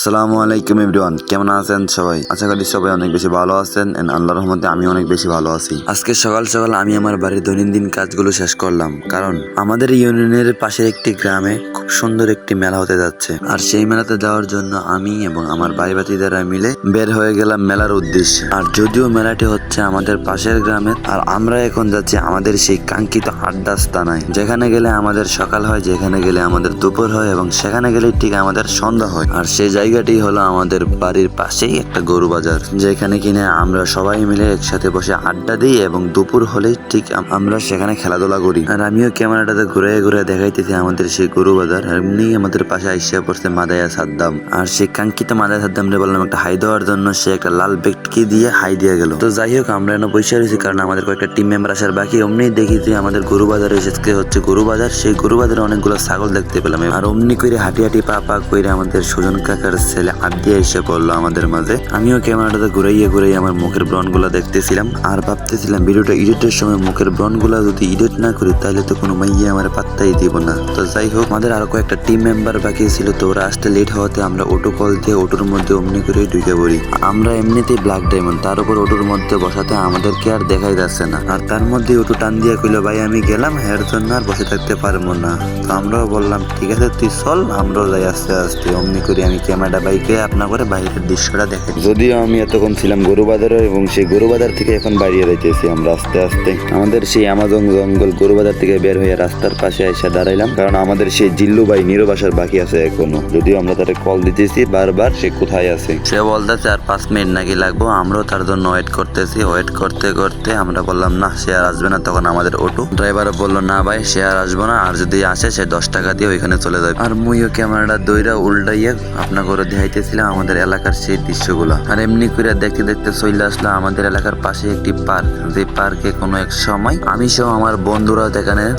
আসসালামু আলাইকুম এভরিওয়ান, কেমন আছেন সবাই? আশা করি সবাই অনেক বেশি ভালো আছেন এন্ড আল্লাহর রহমতে আমি অনেক বেশি ভালো আছি। আজকে সকাল সকাল আমি আমার বাড়ির দৈনন্দিন কাজগুলো শেষ করলাম, কারণ আমাদের ইউনিয়নের পাশে একটি গ্রামে খুব সুন্দর একটি মেলা হতে যাচ্ছে। আর সেই মেলাতে যাওয়ার জন্য আমি এবং আমার ভাই ভাতিজারা মিলে বের হয়ে গেলাম মেলার উদ্দেশ্যে। আর যদিও মেলাটি হচ্ছে আমাদের পাশের গ্রামে, আর আমরা এখন যাচ্ছি আমাদের সেই কাঙ্ক্ষিত আড্ডা স্থানায়, যেখানে গেলে আমাদের সকাল হয়, যেখানে গেলে আমাদের দুপুর হয় এবং সেখানে গেলে ঠিক আমাদের সন্ধ্যা হয়। আর সেই জায়গাটি হলো আমাদের বাড়ির পাশেই একটা গরু বাজার, যেখানে কিনে আমরা সবাই মিলে একসাথে বসে আড্ডা দিই এবং দুপুর হলেই ঠিক আমরা সেখানে খেলাধুলা করি। আর আমিও ক্যামেরাটাতে ঘুরে ঘুরে দেখাইতেছি আমাদের সেই গরু বাজার। এমনি আমাদের পাশে আইসা পড়ছে মাদায়া সাদ্দাম, আর সেই কাঙ্ক্ষিত মাদায়া সাদ্দাম রে বললাম একটা হাই দেওয়ার জন্য, সে একটা লাল বেটকি দিয়ে হাই দিয়ে গেল। তো যাই হোক, আমরা এনে বসে রয়েছি কারণ আমাদের কয়েকটা টিম মেম্বার আসার বাকি। অমনি দেখি যে আমাদের গরু বাজার এসেছে, হচ্ছে গরু বাজার। সেই গরু বাজারে অনেকগুলো ছাগল দেখতে পেলাম, আর অমনি করে হাঁটি হাঁটি পা পা করে আমাদের সুজন কাকার ছেলে আড্ডি এসে পড়লো আমাদের মাঝে। আমিও ক্যামেরাটাতে ঘুরাইয়ে ঘুরাইয়ে আমার মুখের ব্রণ গুলা দেখতেছিলাম, আর ভাবতেছিলাম ভিডিওটা এডিটের সময় মুখের ব্রণ গুলা যদি এডিট না করি তাহলে তো কোনো মাইয়া আমার পাত্তাই দিব না। তো যাই হোক, আমাদের আরো কয়েকটা টিম মেম্বার বাকি ছিল, তো ওরা আসতে লেট হওয়াতে আমরা অটো কল দিয়ে অটোর মধ্যে অমনি করে ঢুকে পড়ি। আমরা এমনিতেই ব্ল্যাক ডায়মন্ড, তার উপর অটোর মধ্যে বসাতে আমাদেরকে আর দেখাই যাচ্ছে না। আর তার মধ্যে অটো টান দিয়ে কইলো, ভাই আমি গেলাম, এর জন্য আর বসে থাকতে পারবো না। তো আমরাও বললাম ঠিক আছে তুই চল, আমরাও যাই আস্তে আস্তে। অমনি করে আমি ক্যামেরাটা বাইকে আপনার করে বাইরের দৃশ্যটা দেখে, যদিও আমি এতক্ষণ ছিলাম গরু বাজারে এবং সেই গরু বাজার থেকে এখন বাইরে যাইতেছি আমরা আস্তে আস্তে। আমাদের সেই আমাজন জঙ্গল গরু বাজার থেকে বের হয়ে রাস্তার পাশে এসে দাঁড়াইলাম, কারণ আমাদের সেই জিল্লু ভাই নীরব আসার বাকি আছে এখনো। যদিও আমরা তাকে কল দিতেছি বারবার, সে কোথায় আছে সে বলতেছে আর 5 মিনিট নাকি লাগবো। আমরাও তার জন্য ওয়েট করতেছি। ওয়েট করতে করতে আমরা বললাম না সে আর আসবে না, তখন আমাদের অটো ড্রাইভার বললো না ভাই সে আর আসবো না, আর যদি আসে সে 10 টাকা দিয়ে ওইখানে চলে যাবে। আর মুইও ক্যামেরাটা দইরা উল্টাইয়া আপনার করে দেখাইতেছিলাম আমাদের এলাকার সেই দৃশ্যগুলো। আর এমনি করে দেখতে দেখতে চলে আসলো আমাদের এলাকার পাশে একটি পার্ক, যে পার্কে কোনো এক সময় আমি সহ আমার বন্ধুরা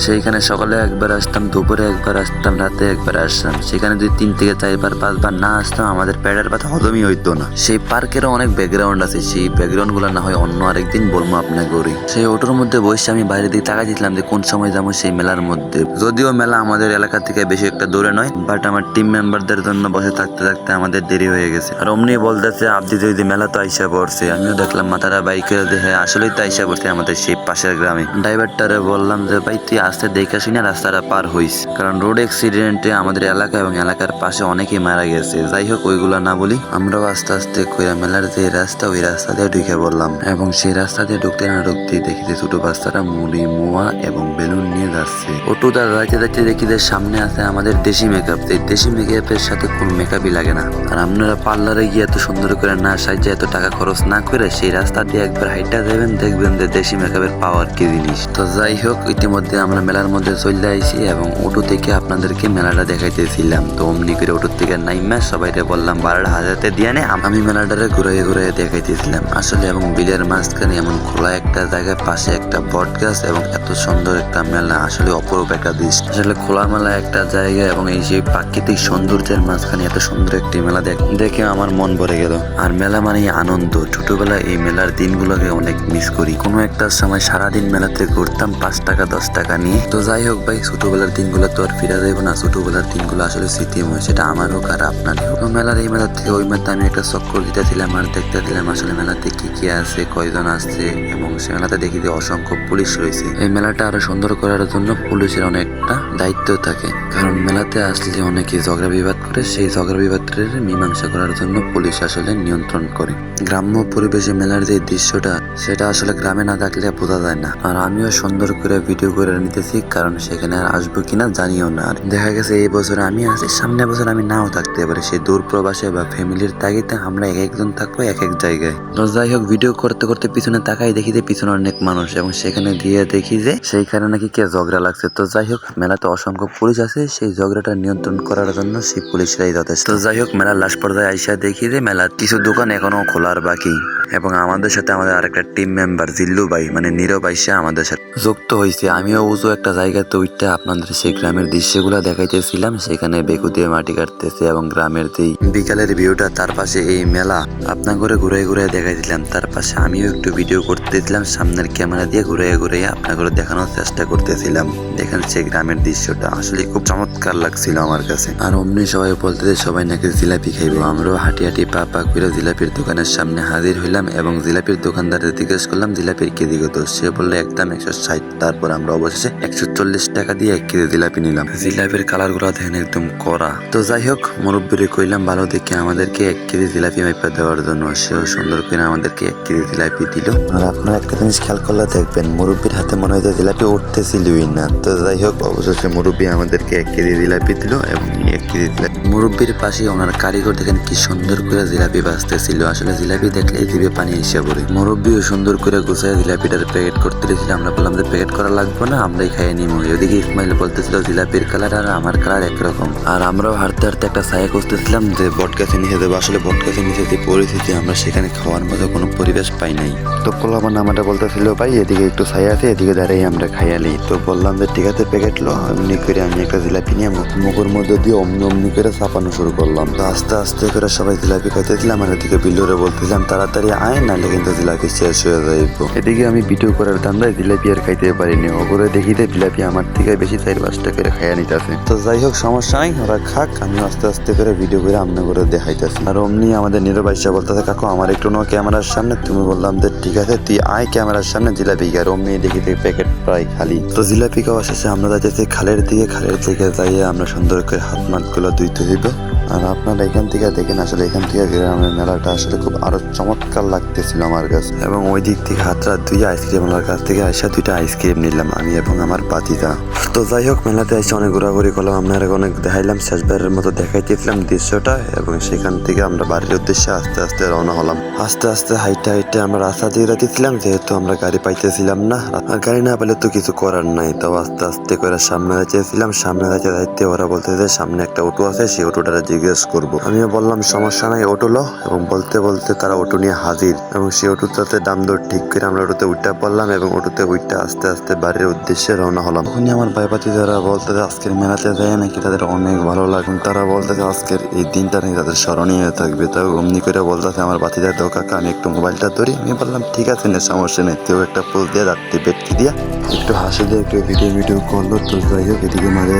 সেইখানে সকালে একবার আসতাম, দুপুরে একবার আসতাম, রাতে একবার আসতাম। সেখানে যদি 3 থেকে 4 বার 5 বার না আসতাম আমাদের পেটের ব্যথা হজমই হইতো না। সেই পার্কেরও অনেক ব্যাকগ্রাউন্ড আছে, সেই ব্যাকগ্রাউন্ড গুলো না হয় অন্য আরেকদিন বলবো আপনাকে করি। সেই অটোর মধ্যে বসে আমি বাইরের দিকে তাকাই দিলাম যে কোন সময় যাবো সেই মেলার মধ্যে। যদিও মেলা আমাদের এলাকা থেকে বেশি একটা দূরে নয়, বাট আমার টিম মেম্বারদের জন্য বসে থাকতে থাকতে আমাদের দেরি হয়ে গেছে। আর অমনি বলতেছে আপনি যদি মেলা তো আইসা পড়ছে। আমিও দেখলাম মাথাটা বাইকে দেখে আসলেই তো আইসা পড়ছে আমাদের সেই পাশের গ্রামে। ড্রাইভারটারে বললাম যে ভাই তুই আস্তে দেখে শুনে রাস্তাটা পার হইস, কারণ রোড অ্যাক্সিডেন্টে আমাদের এলাকা এবং এলাকার পাশে অনেকেই মারা গেছে। যাই হোক ওইগুলা না বলি, আমরাও আস্তে আস্তে কইরা মেলার যে রাস্তা ওই রাস্তা দিয়ে ঢুকে বললাম, এবং সেই রাস্তা দিয়ে ঢুকতে না ঢুকতে দেখি যে ছোট বাচ্চারা মুড়ি মোয়া এবং বেলুন নিয়ে যাচ্ছে। অটোটা যাইতে যাইতে দেখি যে সামনে আছে আমাদের দেশি মেকআপ। এই দেশি মেকআপের সাথে কোনো মেকআপই লাগে না। আর আপনারা পার্লারে গিয়ে এত সুন্দর করে না সাজিয়ে এত টাকা খরচ না করে সেই রাস্তা দিয়ে একবার হাইটা যাবেন, দেখবেন যে দেশি মেকআপের পাওয়ার কি জিনিস। তো যাই হোক, ইতিমধ্যে আমরা মেলার মধ্যে চলে আইছি এবং অটো থেকে আপনাদেরকে মেলাটা দেখাইতেছিলাম। তো অমনি করে অটো থেকে নাইমা সবাইকে বললাম 12টা হাজারতে দিয়ে নে, আমি মেলাটারে ঘুরে ঘুরে দেখাইতেছিলাম আসলে। এবং বিলের মাঝখানে এমন খোলা একটা জায়গায় পাশে একটা বট গাছ এবং এত সুন্দর একটা মেলা, আসলে অপরূপ একটা দৃশ্য। আসলে খোলামেলা একটা জায়গা এবং এই সেই প্রাকৃতিক সৌন্দর্যের মাঝখানে এত সুন্দর একটি মেলা দেখে আমার মন ভরে গেল। আর মেলা মানে আনন্দ। ছোটবেলায় এই মেলার দিনগুলোকে অনেক মিস করি। কোনো একটা সময় সারাদিন মেলাতে ঘুরতাম 5 টাকা 10 টাকা নিয়ে। তো যাই হোক ভাই, ছোটবেলার দিনগুলো তো আর ফিরে যাবো না। ছোটবেলার দিনগুলো আসলে স্মৃতিময়, সেটা আমার হোক আর আপনার হোক। মেলার এই মেলা থেকে ওই মেলাতে আমি একটা চক্কর দিতেছিলাম আর দেখতেছিলাম আসলে মেলাতে কি কি আছে, কয়জন আসছে, এবং সে মেলাতে দেখি যে অসংখ্য পুলিশ রয়েছে। এই মেলাটা আরো সুন্দর করার জন্য পুলিশের অনেকটা দায়িত্ব থাকে, কারণ মেলাতে আসলে অনেকে ঝগড়া বিবাদ করে, সেই ঝগড়া বিবাদের মীমাংসা করার জন্য পুলিশ আসলে নিয়ন্ত্রণ করে। গ্রাম্য পরিবেশে মেলার যে দৃশ্যটা সেটা আসলে গ্রামে না থাকলে বোঝা যায় না। আর আমিও সুন্দর করে ভিডিও করে নিতেছি, কারণ সেখানে আর আসবো কিনা জানিও না। আর দেখা গেছে এই বছরে আমি আছি, সামনের বছর আমি নাও থাকতে পারি। সেই দূর প্রবাসে বা ফ্যামিলির তাগিদে আমরা এক একজন থাকবো এক এক জায়গায়। তো যাই হোক, ভিডিও করতে করতে পিছনে তাকাই দেখি যে পিছনে অনেক মানুষ, এবং সেখানে গিয়ে দেখি যে সেইখানে নাকি কে ঝগড়া লাগছে। তো যাই হোক, মেলাতে অসংখ্য পুলিশ আছে, সেই ঝগড়াটা নিয়ন্ত্রণ করার জন্য সেই পুলিশরাই যথেষ্ট। তো যাই হোক, মেলার লাস্ট পর্যায়ে আইসা দেখি যে মেলার কিছু দোকান এখনো খোলার বাকি, এবং আমাদের সাথে আমাদের আরেকটা টিম মেম্বার জিল্লু ভাই মানে নীরব আইসা আমাদের সাথে যুক্ত হয়েছে। আমিও উঁচু একটা জায়গাতে উঠতে আপনাদের সেই গ্রামের দৃশ্যগুলো দেখাইতেছিলাম। সেখানে বেকু দিয়ে মাটি কাটতেছে এবং গ্রামের যেই বিকালের ভিউটা, তার পাশে এই মেলা আপনার করে ঘুরে ঘুরে দেখাইছিলাম। তার পাশে আমিও একটু ভিডিও করতেছিলাম সামনের ক্যামেরা দিয়ে, ঘুরে ঘুরে আপনার করে দেখানোর চেষ্টা করতেছিলাম। দেখেন সেই গ্রামের দৃশ্যটা আসলে খুব চমৎকার লাগছিল আমার কাছে। আর অমনি সবাই বলতে সবাই নাকি জিলাপি খাইবো। আমরাও হাঁটি হাঁটি পা পা করে জিলাপির দোকানের সামনে হাজির হইলাম এবং জিলাপির দোকানদারের জিজ্ঞেস করলাম জিলাপির কেজি কত। সে বললো একদম 160। তারপর আমরা অবশেষে 140 টাকা দিয়ে 1 কেজি জিলাপি নিলাম। জিলাপির কালার গুলো দেখেন একদম কড়া। তো যাই হোক, মুরব্বীরে কইলাম ভালো দেখে আমাদেরকে 1 কেজি জিলাপি মাইপা দেওয়ার জন্য। সেও সুন্দর করে আমাদেরকে 1 কেজি জিলাপি দিল। আর আপনারা একটা জিনিস খেয়াল করলে দেখবেন, মুরব্বীর হাতে মনে হয় যে জিলাপি উঠতেছিলই না। তো যাই হোক, অবশেষে মুরব্বী আমাদেরকে 1 কেজি জিলাপি দিল এবং 1 কেজি জিলাপি। মুরব্বীর পাশে ওনার কারিগর দেখেন কি সুন্দর করে জিলাপি বাজতেছিল। আসলে জিলাপি দেখলেই জিভে পানি এসে পড়ে। মুরব্বীও সুন্দর করে গুছায় জিলাপিটার প্যাকেট করতে দিয়েছিল। আমরা বললাম যে প্যাকেট করা লাগবে না, আমরাই খাইয়ে নিব। ওদিকে ইসমাইল বলতেছিল জিলাপির কালার আর আমার কালার একরকম। আর আমরাও হাঁটতে হাঁটতে একটা ছায়া খুঁজতেছিলাম যে বট গাছে নিচে দেবো। আসলে বট গাছের নিচে যে পরিস্থিতি, আমরা সেখানে খাওয়ার মতো কোনো পরিবেশ পাই নাই। তো পোলাপান আমাদের বলতেছিল ভাই এদিকে একটু ছায়া আছে, এদিকে দাঁড়িয়ে আমরা খাইয়ালি। তো বললাম যে ঠিক আছে প্যাকেট লো। এমনি করে আমি একটা জিলাপি নিয়ে মুখের মধ্যে দিয়ে অমনি অমনি করে চাপানো শুরু করলাম। তো আস্তে আস্তে করে সবাই জিলাপি খাইতেছিলাম। আর এদিকে বিল্লুরে বলতেছিলাম তাড়াতাড়ি আয়, নাহলে কিন্তু জিলাপি শেষ হয়ে যাইব। এদিকে আমি ভিডিও করার ধান্দায় জিলাপি আর খাইতে পারিনি। ওপরে দেখিতে জিলাপি আমার থেকে বেশি 4-5টা করে খাইয়া নিতেছে। তো যাই হোক, সমস্যা নাই, ওরা খাক, আমি আস্তে আস্তে করে ভিডিও করে আমনে করে দেখাইতেছি। আর অমনি আমাদের নীরব আইসা বলতেছে কাকু আমার একটু নো ক্যামেরার সামনে। তুমি বললাম যে ঠিক আছে তুই আয় ক্যামেরার সামনে জিলাপি। আর অমনি দেখিতে প্যাকেট প্রায় খালি। তো জিলাপি খাওয়া শেষে আমরা যাইতেছি খালের দিকে। খালের থেকে যাইয়ে আমরা সুন্দর করে হাত মাত গুলো ধুইতে হইব। আর আপনারা এখান থেকে দেখেন, আসলে এখান থেকে গ্রামের মেলাটা আসলে খুব আরো চমৎকার লাগতেছিল আমার কাছে। এবং ওই দিক থেকে হাতটা ধুয়ে আইসক্রিমওয়ালার কাছ থেকে আসা 2টা আইসক্রিম নিলাম আমি এবং আমার বাতিদা। তো যাই হোক, মেলাতে এসে অনেক ঘোরাঘুরি করলাম। আপনারা অনেক দেখাইলাম, শেষবারের মতো দেখাইতেছিলাম দৃশ্যটা। এবং সেখান থেকে আমরা বাড়ির উদ্দেশ্যে আস্তে আস্তে রওনা হলাম। আস্তে আস্তে হাইটে হাইটে আমরা রাস্তা দিয়ে রাখতেছিলাম, যেহেতু আমরা গাড়ি পাইতেছিলাম না। আর গাড়ি না পেলে তো কিছু করার নাই। তাও আস্তে আস্তে করে সামনে যাইতেছিলাম। সামনে যাইতে যাইতে ওরা বলতেছে সামনে একটা অটো আছে, সেই অটোটা জিজ্ঞেস করবো। আমিও বললাম সমস্যা নাই, অটো লো। এবং বলতে বলতে তারা অটো নিয়ে হাজির। এবং সেই অটোটাতে দাম দর ঠিক করে আমরা অটোতে উঠতে পারলাম এবং অটোতে উঠতে আস্তে আস্তে বাড়ির উদ্দেশ্যে রওনা হলাম। তখনই আমার ভাইপাতি যারা বলতেছে আজকের মেলাতে যায় নাকি তাদের অনেক ভালো লাগে। তারা বলতেছে আজকের এই দিনটা নাকি তাদের স্মরণীয় হয়ে থাকবে। তাও অমনি করে বলতেছে আমার বাতিদার তো কাকা আমি একটু মোবাইলটা ধরি। আমি বললাম ঠিক আছে না, সমস্যা নেই। কেউ একটা পোজ দিয়ে রাখতে বেটকি দিয়া একটু হাসি দিয়ে একটু ভিডিও করলো। তো যাই হোক, এদিকে মাঝে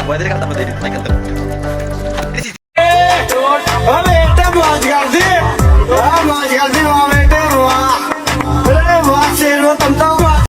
Puede que